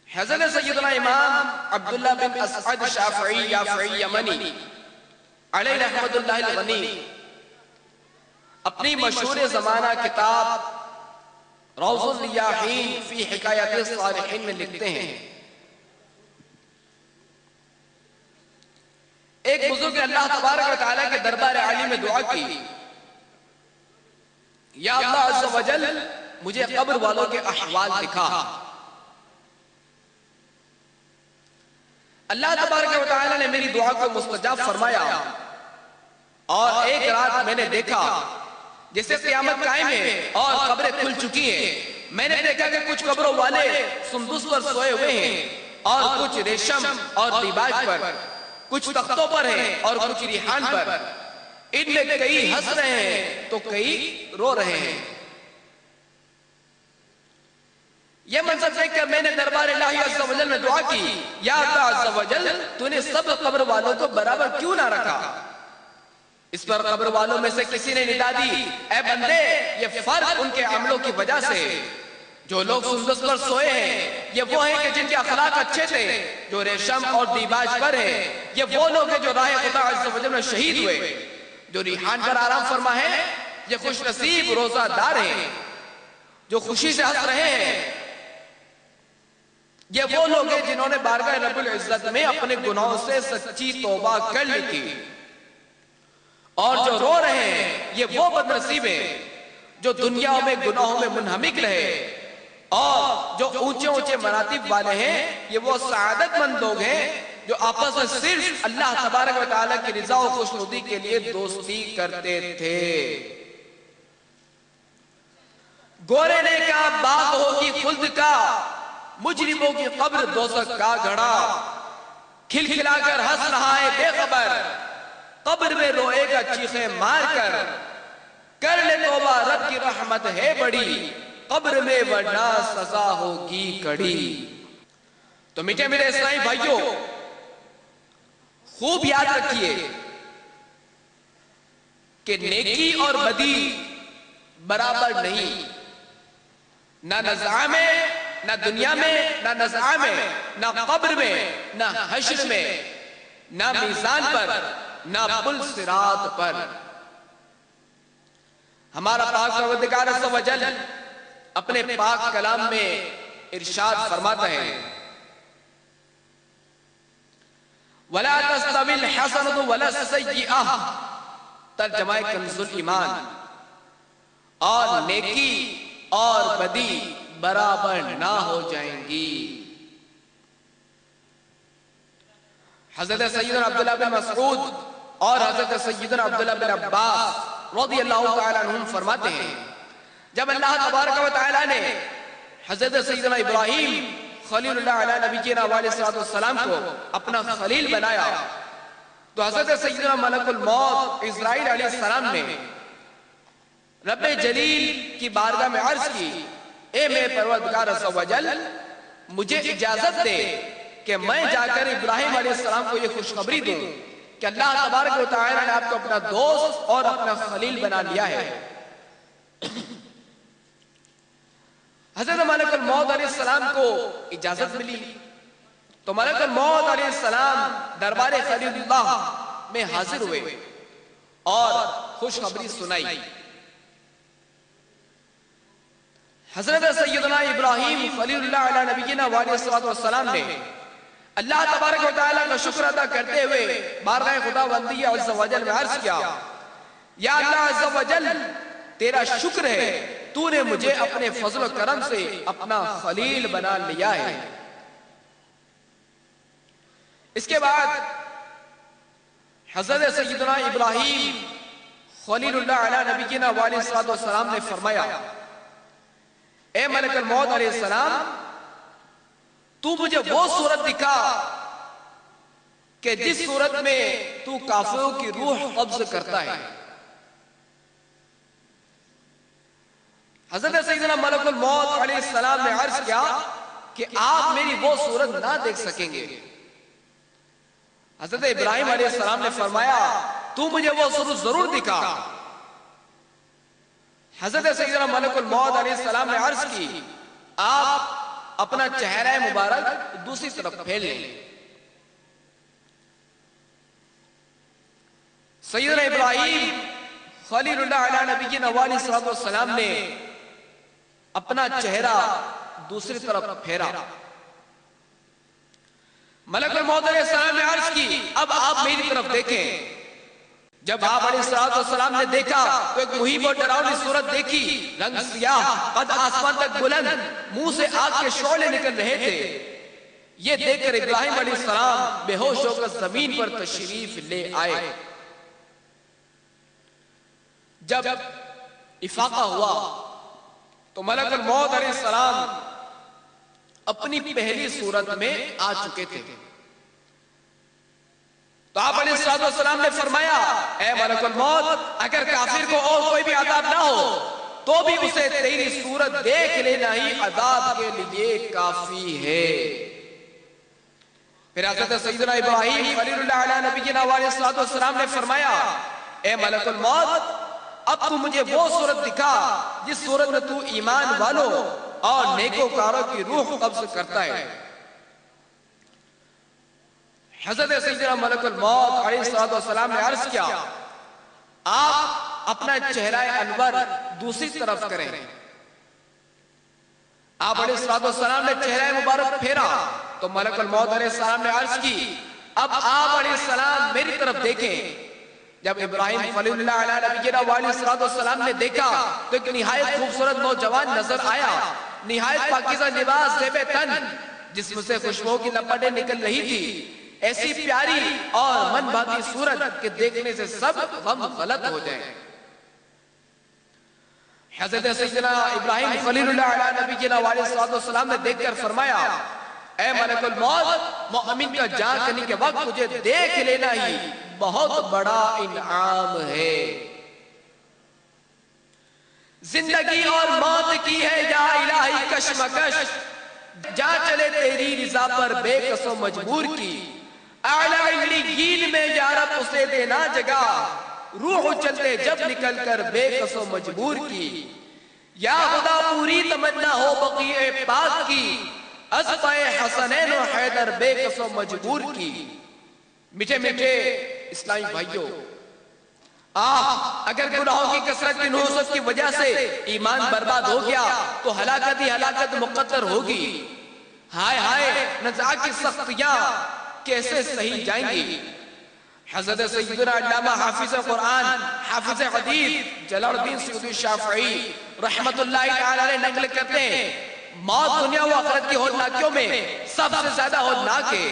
حضرت سیدنا امام عبداللہ بن اسعد شافعی یمنی علیہ رحمت اللہ الغنی اپنی مشہور زمانہ کتاب روض الریاحین فی حکایات الصالحین میں لکھتے ہیں، ایک بزرگ نے اللہ تبارک و تعالیٰ کے دربار عالی میں دعا کی، یا اللہ عز و جل مجھے قبر والوں کے احوال دکھا۔ اللہ تبارک و تعالیٰ نے میری دعا کو مستجاب فرمایا، اور ایک رات میں نے دیکھا جسے قیامت قائم ہے اور قبریں کھل چکی ہیں۔ میں نے دیکھا کہ کچھ قبروں والے سندس پر سوئے ہوئے ہیں، اور کچھ ریشم اور دیباج پر، کچھ تختوں پر ہیں اور کچھ ریحان پر۔ ان میں کئی ہنس رہے ہیں تو کئی رو رہے ہیں۔ یہ منظر دیکھ کر میں نے دربار الہی عز و جل میں دعا کی، یا اللہ عز و جل تو نے سب قبر والوں کو برابر کیوں نہ رکھا؟ اس پر قبر والوں میں سے کسی نے ندا دی، اے بندے یہ فرق ان کے عملوں کی وجہ سے۔ جو لوگ سندس پر سوئے ہیں یہ وہ ہیں کہ جن کے اخلاق اچھے تھے، جو ریشم اور دیباج پر ہیں یہ وہ لوگ ہیں جو راہ خدا عز و جل میں شہید ہوئے۔ جو ریحان پر آرام فرما ہے یہ خوش نصیب روزہ دار ہیں، جو خوشی سے ہنس رہے ہیں یہ وہ لوگ ہیں جنہوں نے بارگاہ رب العزت میں اپنے گناہوں سے سچی توبہ کر لی تھی۔ اور جو رو رہے ہیں یہ وہ بد نصیب ہیں جو دنیا میں گناہوں میں منہمک رہے، اور جو اونچے اونچے مراتب والے ہیں یہ وہ سعادت مند لوگ ہیں جو آپس میں صرف اللہ تبارک و تعالیٰ کی رضا و خوشنودی کے لیے دوستی کرتے تھے۔ گورے نے کہا باغ ہوگی خلد کا، مجرموں کی قبر دوزخ کا گھڑا، کھل کھلا کر ہنس رہا ہے بے خبر، قبر میں روئے گا چیخیں مار کر لے توبہ رب کی رحمت ہے بڑی، قبر میں ورنہ سزا ہوگی کڑی۔ تو میٹھے میرے اسلامی بھائیوں، خوب یاد رکھیے کہ نیکی اور بدی برابر نہیں، نہ نزعہ میں، نہ دنیا میں، نہ نزعہ میں، نہ قبر میں، نہ حشر میں، نہ میزان پر، نہ پل صراط پر۔ ہمارا پاک پروردگار عز و جل اپنے پاک کلام میں ارشاد فرماتا ہے، وَلَا تَسْتَوِي الْحَسَنَةُ وَلَا السَّيِّئَةُ، ترجمہ کنز الایمان، اور نیکی اور بدی برابر نہ ہو جائیں گی۔ حضرت سیدنا عبداللہ بن مسعود اور حضرت سیدنا عبداللہ بن عباس رضی اللہ تعالیٰ عنہم فرماتے ہیں، جب اللہ تبارک و تعالیٰ نے حضرت سیدنا ابراہیم خلیل اللہ علیہ نبینا علیہ السلام کو اپنا خلیل بنایا تو حضرت سیدنا ملک الموت اسرائیل علیہ السلام نے رب جلیل کی بارگاہ میں عرض کی، اے میرے پروردگار عز و جل مجھے اجازت دے کہ میں جا کر ابراہیم علیہ السلام کو یہ خوشخبری دوں کہ اللہ تبارک و تعالیٰ نے آپ کو اپنا دوست اور اپنا خلیل بنا لیا ہے۔ حضرت ملک الموت علیہ السلام کو اجازت ملی تو ملک الموت علیہ السلام دربار خلیل اللہ میں حاضر ہوئے اور خوشخبری سنائی۔ حضرت سیدنا ابراہیم خلیل اللہ علیہ نبینا علیہ السلام نے اللہ تبارک و تعالیٰ کا شکر ادا کرتے ہوئے بارگاہ خدا بندی عز و جل میں عرض کیا، یا اللہ عز و جل تیرا شکر ہے تو نے مجھے اپنے فضل و کرم سے اپنا خلیل بنا لیا ہے۔ اس کے بعد حضرت سیدنا ابراہیم خلیل اللہ علیہ نبینا علیہ السلام نے فرمایا، اے ملک الموت علیہ السلام تو مجھے وہ صورت دکھا کہ جس صورت میں تو کافروں کی روح قبض کرتا ہے۔ حضرت سیدنا ملک الموت علیہ السلام نے عرض کیا کہ آپ میری وہ صورت نہ دیکھ سکیں گے۔ حضرت ابراہیم علیہ السلام نے فرمایا تو مجھے وہ صورت ضرور دکھا۔ حضرت سیدنا ملک الموت علیہ السلام نے عرض کی آپ اپنا چہرہ مبارک دوسری طرف پھیر لیں۔ سیدنا ابراہیم خلیل اللہ علیہ نبینا علیہ السلام نے اپنا چہرہ دوسری طرف پھیرا۔ ملک الموت علیہ السلام نے عرض کی اب آپ میری طرف دیکھیں۔ جب آپ علیہ السلام نے دیکھا تو ایک مہیب اور ڈراؤنی صورت دیکھی، رنگ سیاہ، قد آسمان تک بلند، منہ سے آگ کے شعلے نکل رہے تھے۔ یہ دیکھ کر ابراہیم علیہ السلام بے ہوش ہو کر زمین پر تشریف لے آئے۔ جب افاقہ ہوا تو ملک الموت علیہ السلام اپنی پہلی صورت میں آ چکے تھے۔ تو آپ علیہ السلام نے فرمایا اے ملک الموت، اگر کافر کو اور کوئی بھی عذاب نہ ہو تو بھی اسے تیری صورت دیکھ لینا ہی عذاب کے لیے کافی ہے۔ پھر حضرت سیدنا ابراہیم خلیل اللہ علیہ نبینا علیہ السلام نے فرمایا اے ملک الموت، اب تو مجھے وہ صورت دکھا جس صورت میں تو ایمان والوں اور نیکوکاروں کی روح قبض کرتا ہے۔ حضرت سیدنا ملک الموت علیہ السلام نے عرض کیا آپ اپنا چہرہ انور دوسری طرف کریں۔ آپ علیہ السلام نے چہرہ مبارک پھیرا تو ملک الموت علیہ السلام نے عرض کی اب آپ علیہ السلام میری طرف دیکھیں۔ جب ابراہیم خلیل اللہ علیہ نبینا علیہ السلام نے دیکھا تو ایک نہایت خوبصورت نوجوان نظر آیا، نہایت پاکیزہ لباس زیب تن، جسم سے خوشبو کی لپٹیں نکل رہی تھی، ایسی پیاری اور من بھاتی صورت کہ دیکھنے سے سب غم غلط ہو جائیں۔ حضرت سیدنا ابراہیم خلیل اللہ علیہ نبینا علیہ السلام نے دیکھ کر فرمایا اے ملک الموت، مومن کا جان کرنے کے وقت تجھے دیکھ لینا ہی بہت بڑا انعام ہے۔ زندگی اور موت کی ہے یا الہی کشمکش، جا چلے تیری رضا پر بے کس و مجبور کی، اعلیٰ علیین میں یا رب اسے دینا جگہ، روح چلتے جب نکل کر بے کس و مجبور کی، یا خدا پوری تمنا ہو بقیع پاک کی، عزبہ حسنین و حیدر بے کس و مجبور کی۔ میٹھے میٹھے اسلامی بھائیوں، اگر گناہوں کی کثرت کی نحوست کی وجہ سے ایمان برباد ہو گیا تو ہلاکت ہی ہلاکت مقدر ہوگی۔ ہائے ہائے نزاع کی سختیاں کیسے سہی جائیں گی۔ حضرت سیدنا علامہ حافظ قرآن، حافظ حدیث جلال الدین سیوطی شافعی رحمت اللہ تعالی علیہ نقل کرتے ہیں موت دنیا و آخرت کی ہولناکیوں میں سب سے زیادہ ہولناک ہے۔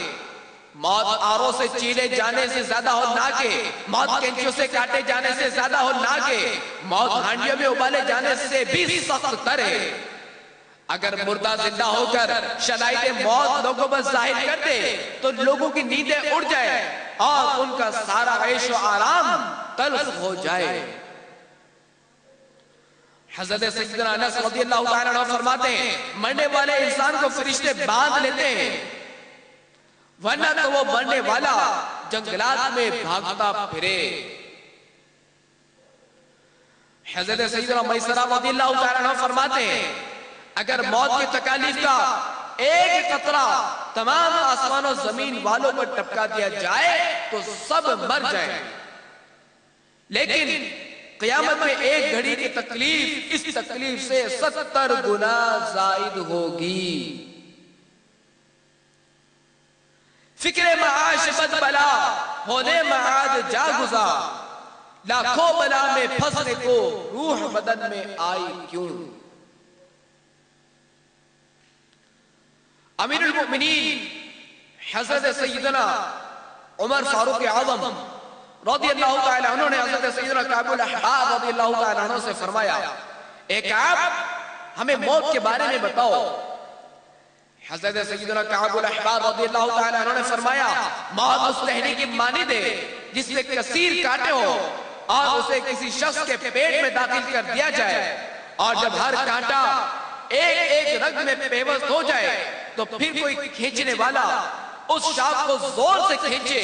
موت آروں سے چیلے جانے سے زیادہ ہولناک ہے، موت کینچوں سے کاٹے جانے سے زیادہ ہولناک ہے، موت ہانڈیوں میں ابالے جانے سے بھی سخت تر ہے۔ اگر مردہ زندہ ہو کر شدائد موت لوگوں پر ظاہر کر دے تو لوگوں کی نیندیں اڑ جائے اور ان کا سارا عیش و آرام تلخ ہو جائے۔ حضرت سیدنا انس رضی اللہ تعالیٰ عنہ فرماتے ہیں مرنے والے انسان کو فرشتے باندھ لیتے ہیں، ورنہ تو وہ مرنے والا جنگلات میں بھاگتا پھرے۔ حضرت سیدنا میسرہ رضی اللہ تعالیٰ عنہ فرماتے ہیں اگر موت کی تکالیف کا ایک قطرہ تمام آسمان و زمین والوں پر ٹپکا دیا جائے تو سب مر جائیں، لیکن قیامت میں ایک گھڑی کی تکلیف اس تکلیف سے 70 گنا زائد ہوگی۔ فکر معاش بد بلا ہونے معاد جا گزار، لاکھوں بلا میں پھنسنے کو روح بدن میں آئی کیوں۔ امیر المؤمنین حضرت سیدنا عمر فاروق اعظم رضی اللہ تعالیٰ عنہ نے حضرت سیدنا کعب الاحبار رضی اللہ تعالیٰ عنہ سے فرمایا اے کعب ہمیں موت کے بارے میں بتاؤ۔ حضرت سیدنا کعب الاحبار رضی اللہ تعالیٰ عنہ نے فرمایا موت اس لہنی کی مانند ہے جس میں کثیر کانٹے ہو اور اسے کسی شخص کے پیٹ میں داخل کر دیا جائے، اور جب ہر کانٹا ایک ایک رگ میں پیوست ہو جائے تو پھر کوئی کھینچنے والا اس شاخ کو زور سے کھینچے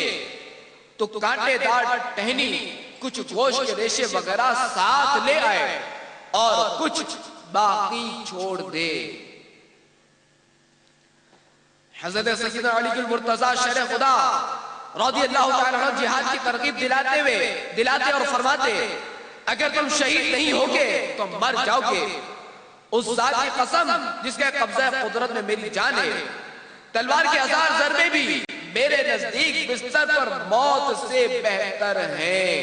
تو کانٹے دار ٹہنی کچھ گوشت کے ریشے وغیرہ ساتھ لے آئے اور کچھ باقی چھوڑ دے۔ حضرت سیدنا علی المرتضیٰ شرع خدا رضی اللہ تعالیٰ عنہ جہاد کی ترغیب دلاتے اور فرماتے اگر تم شہید نہیں ہوگے تو مر جاؤ گے، اس ذات کی قسم جس کے قبضہ قدرت میں میری جان ہے، تلوار کے 1000 ضربے بھی میرے نزدیک بستر پر موت سے بہتر ہیں۔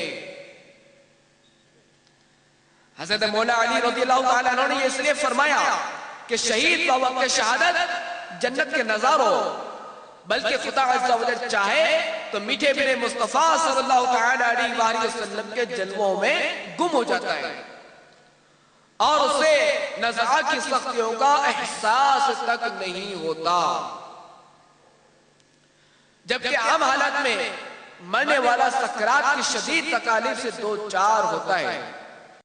حضرت مولا علی رضی اللہ تعالیٰ عنہ نے اس لیے فرمایا کہ شہید بوقت شہادت جنت کے نظاروں، بلکہ خدا عز و جل چاہے تو میٹھے میرے مصطفیٰ صلی اللہ تعالیٰ علیہ وآلہ وسلم کے جلووں میں گم ہو جاتا ہے اور اسے نزعہ کی سختیوں کا احساس تک نہیں ہوتا۔ جبکہ عام حالات میں مرنے والا سکرات کی شدید تکالیف سے دو چار ہوتا ہے،